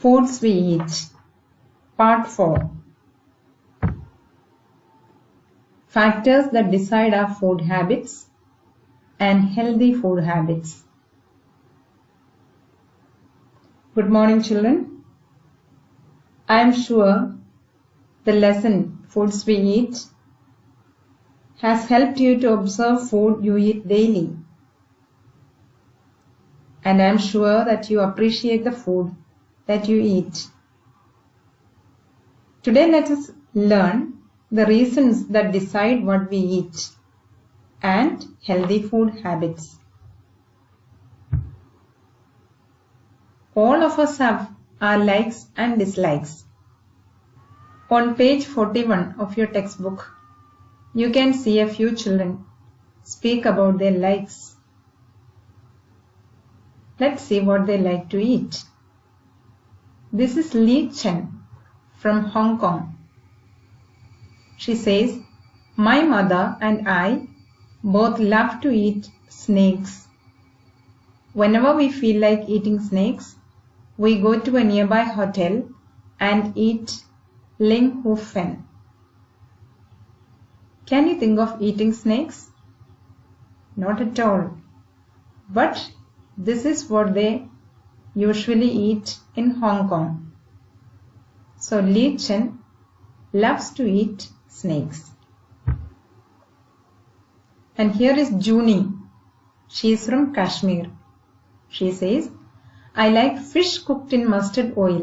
Foods we eat. Part 4. Factors that decide our food habits and healthy food habits. Good morning, children. I am sure the lesson Foods we eat has helped you to observe food you eat daily. And I am sure that you appreciate the food that you eat. Today let us learn the reasons that decide what we eat and healthy food habits. All of us have our likes and dislikes. On page 41 of your textbook, you can see a few children speak about their likes. Let's see what they like to eat. This is Li Chen from Hong Kong. She says, "My mother and I both love to eat snakes. Whenever we feel like eating snakes, we go to a nearby hotel and eat Ling Hu Fen." Can you think of eating snakes? Not at all. But this is what they usually eat in Hong Kong. So Li Chen loves to eat snakes. And here is Junie. She is from Kashmir. She says, "I like fish cooked in mustard oil.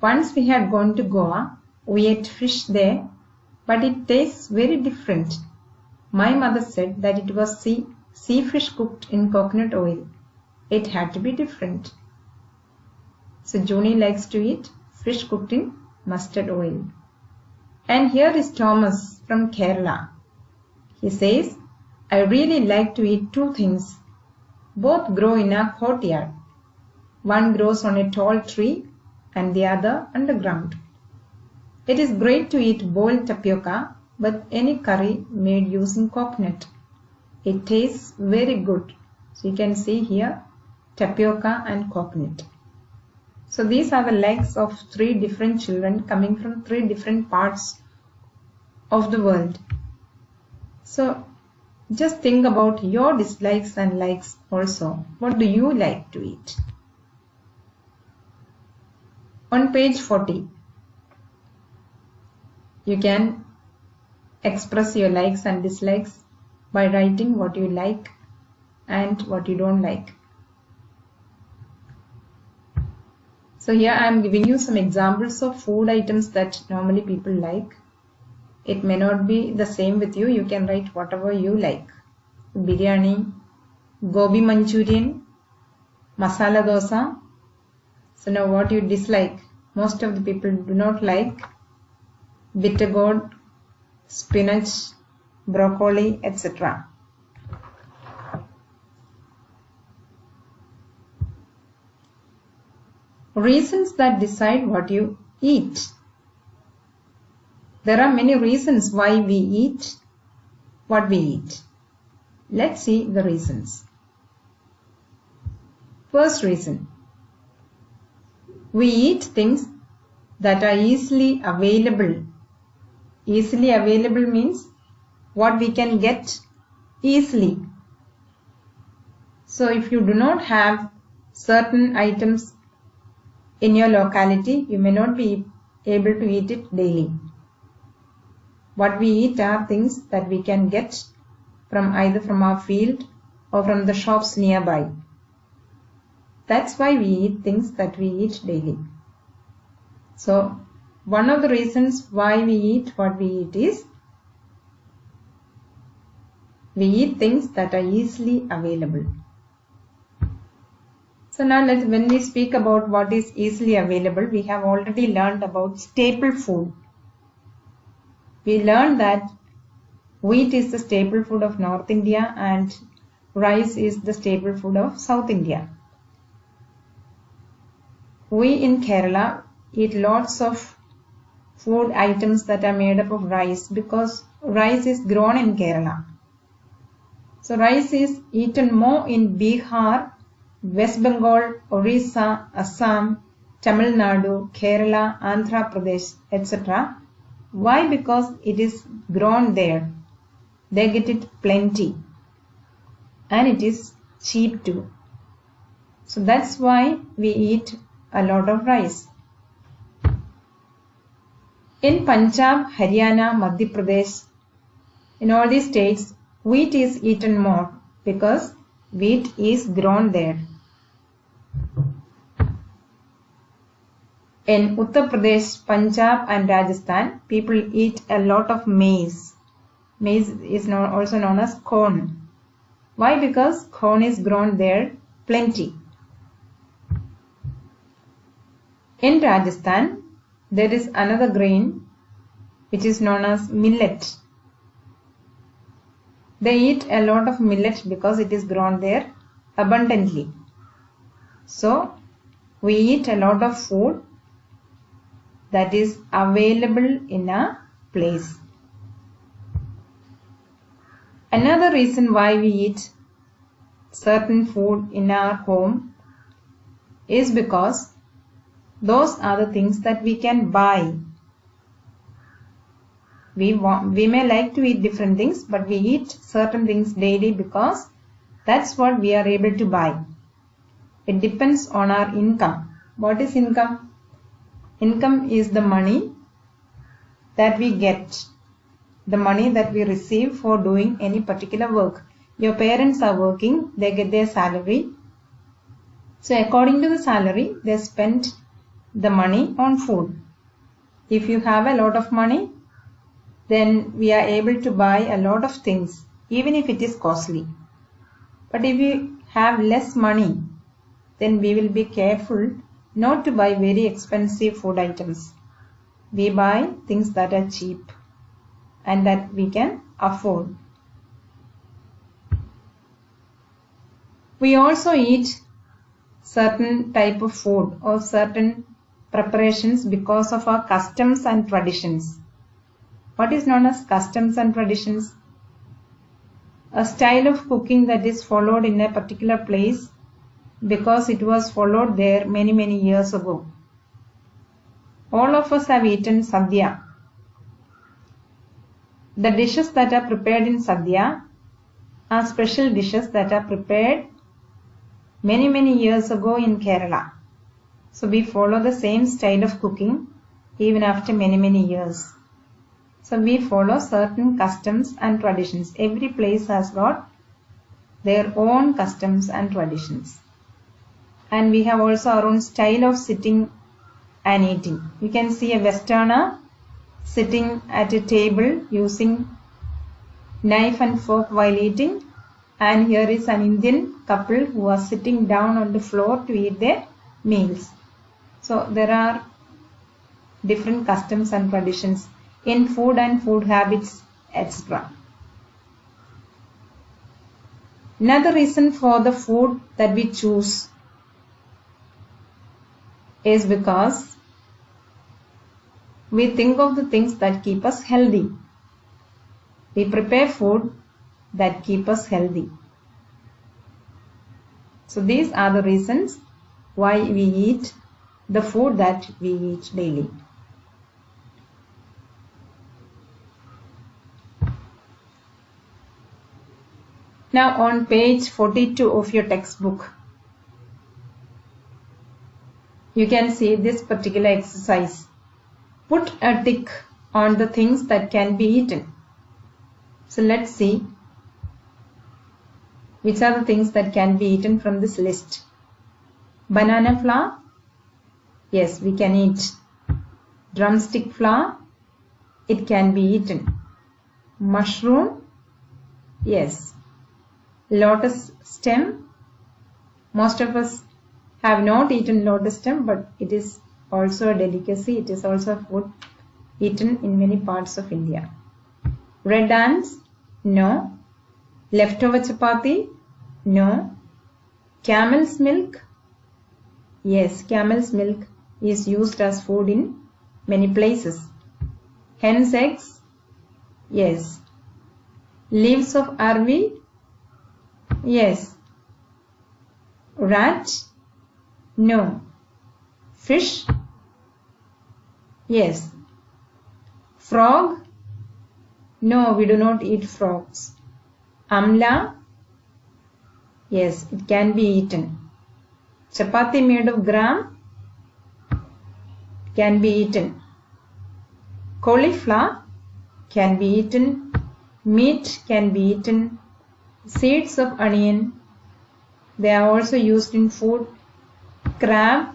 Once we had gone to Goa, we ate fish there, but it tastes very different. My mother said that it was sea fish cooked in coconut oil. It had to be different." So Junie likes to eat fish cooked in mustard oil. And here is Thomas from Kerala. He says, "I really like to eat two things. Both grow in our courtyard. One grows on a tall tree and the other underground. It is great to eat boiled tapioca with any curry made using coconut. It tastes very good." So you can see here tapioca and coconut. So these are the likes of three different children coming from three different parts of the world. So just think about your dislikes and likes also. What do you like to eat? On page 40, you can express your likes and dislikes by writing what you like and what you don't like. So here I am giving you some examples of food items that normally people like. It may not be the same with you. You can write whatever you like. Biryani, gobi manchurian, masala dosa. So now what you dislike. Most of the people do not like bitter gourd, spinach, broccoli, etc. Reasons that decide what you eat. There are many reasons why we eat what we eat. Let's see the reasons. First reason. We eat things that are easily available. Easily available means what we can get easily. So if you do not have certain items in your locality, you may not be able to eat it daily. What we eat are things that we can get from either from our field or from the shops nearby. That's why we eat things that we eat daily. So one of the reasons why we eat what we eat is we eat things that are easily available. So now when we speak about what is easily available, we have already learned about staple food. We learned that wheat is the staple food of North India and rice is the staple food of South India. We in Kerala eat lots of food items that are made up of rice because rice is grown in Kerala. So rice is eaten more in Bihar, West Bengal, Orissa, Assam, Tamil Nadu, Kerala, Andhra Pradesh, etc. Why? Because it is grown there. They get it plenty. And it is cheap too. So that's why we eat a lot of rice. In Punjab, Haryana, Madhya Pradesh, in all these states, wheat is eaten more because wheat is grown there. In Uttar Pradesh, Punjab and Rajasthan, people eat a lot of maize. Maize is also known as corn. Why? Because corn is grown there plenty. In Rajasthan, there is another grain which is known as millet. They eat a lot of millet because it is grown there abundantly. So, we eat a lot of food that is available in a place. Another reason why we eat certain food in our home is because those are the things that we can buy. We may like to eat different things, but we eat certain things daily because that's what we are able to buy. It depends on our income. What is income? Income is the money that we get, the money that we receive for doing any particular work. Your parents are working, they get their salary. So according to the salary, they spend the money on food. If you have a lot of money, then we are able to buy a lot of things, even if it is costly. But if you have less money, then we will be careful not to buy very expensive food items. We buy things that are cheap and that we can afford. We also eat certain type of food or certain preparations because of our customs and traditions. What is known as customs and traditions? A style of cooking that is followed in a particular place because it was followed there many years ago. All of us have eaten sadhya. The dishes that are prepared in sadhya are special dishes that are prepared many years ago in Kerala. So we follow the same style of cooking even after many years. So we follow certain customs and traditions. Every place has got their own customs and traditions. And we have also our own style of sitting and eating. You can see a Westerner sitting at a table using knife and fork while eating. And here is an Indian couple who are sitting down on the floor to eat their meals. So there are different customs and traditions in food and food habits, etc. Another reason for the food that we choose is because we think of the things that keep us healthy. We prepare food that keep us healthy. So these are the reasons why we eat the food that we eat daily. Now on page 42 of your textbook, you can see this particular exercise. Put a tick on the things that can be eaten. So let's see which are the things that can be eaten from this list. Banana flour? Yes, we can eat. Drumstick flour? It can be eaten. Mushroom? Yes. Lotus stem? Most of us have not eaten lotus stem, but it is also a delicacy. It is also a food eaten in many parts of India. Red ants? No. Leftover chapati? No. Camel's milk? Yes, camel's milk is used as food in many places. Hen's eggs? Yes. Leaves of arvi? Yes. Rat? No. Fish? Yes. Frog? No, we do not eat frogs. Amla? Yes, it can be eaten. Chapati made of gram? Can be eaten. Cauliflower? Can be eaten. Meat can be eaten. Seeds of onion, they are also used in food. Crab,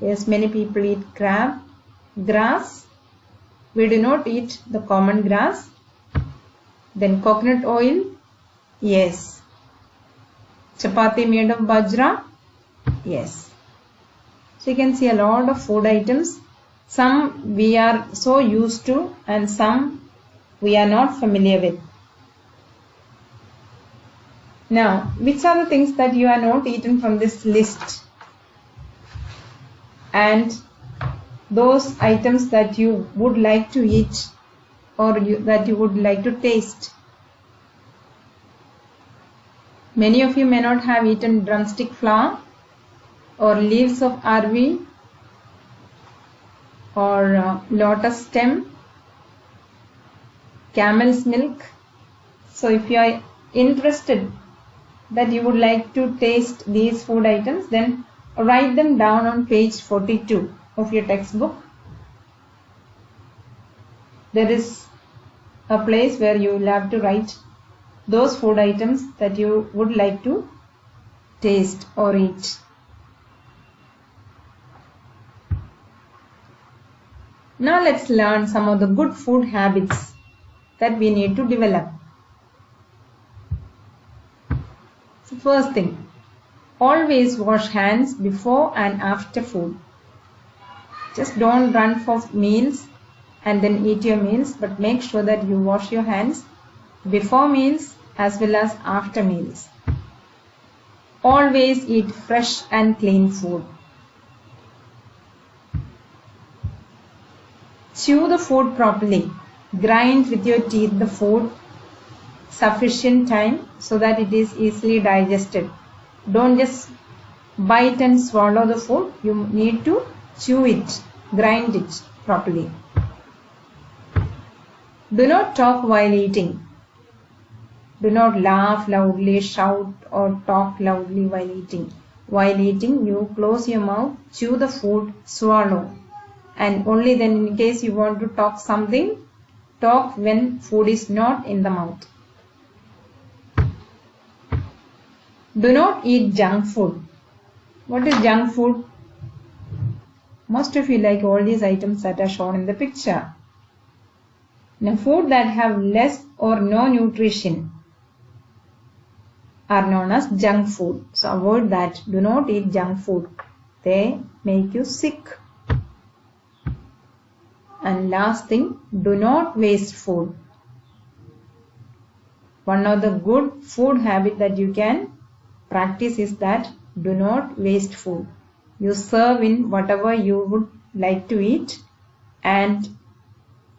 yes, many people eat crab. Grass, we do not eat the common grass. Then coconut oil, yes. Chapati made of bajra, yes. So you can see a lot of food items. Some we are so used to and some we are not familiar with. Now, which are the things that you are not eaten from this list? And those items that you would like to eat or that you would like to taste. Many of you may not have eaten drumstick flower or leaves of arvi or lotus stem, camel's milk. So if you are interested that you would like to taste these food items, then write them down on page 42 of your textbook. There is a place where you will have to write those food items that you would like to taste or eat. Now let's learn some of the good food habits that we need to develop. So first thing, always wash hands before and after food. Just don't run for meals and then eat your meals, but make sure that you wash your hands before meals as well as after meals. Always eat fresh and clean food. Chew the food properly. Grind with your teeth the food sufficient time so that it is easily digested. Don't just bite and swallow the food. You need to chew it, grind it properly. Do not talk while eating. Do not laugh loudly, shout or talk loudly while eating. While eating, you close your mouth, chew the food, swallow. And only then in case you want to talk something, talk when food is not in the mouth. Do not eat junk food. What is junk food? Most of you like all these items that are shown in the picture. Now, food that have less or no nutrition are known as junk food. So avoid that. Do not eat junk food. They make you sick. And last thing, do not waste food. One of the good food habit that you can practice is that do not waste food. You serve in whatever you would like to eat and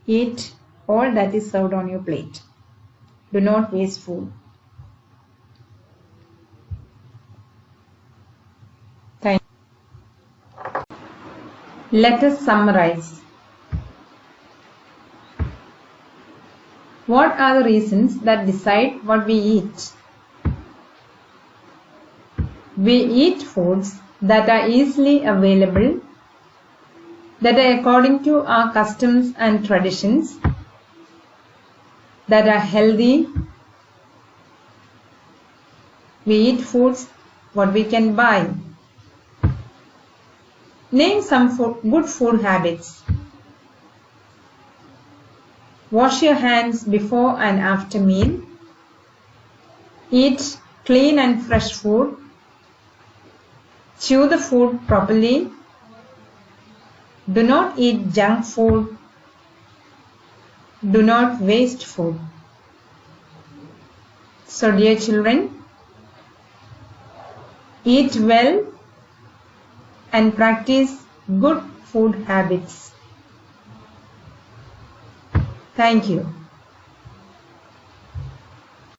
eat all that is served on your plate. Do not waste food. Thank you. Let us summarize. What are the reasons that decide what we eat? We eat foods that are easily available, that are according to our customs and traditions, that are healthy. We eat foods what we can buy. Name some good food habits. Wash your hands before and after meal. Eat clean and fresh food. Chew the food properly. Do not eat junk food. Do not waste food. So dear children, eat well and practice good food habits. Thank you.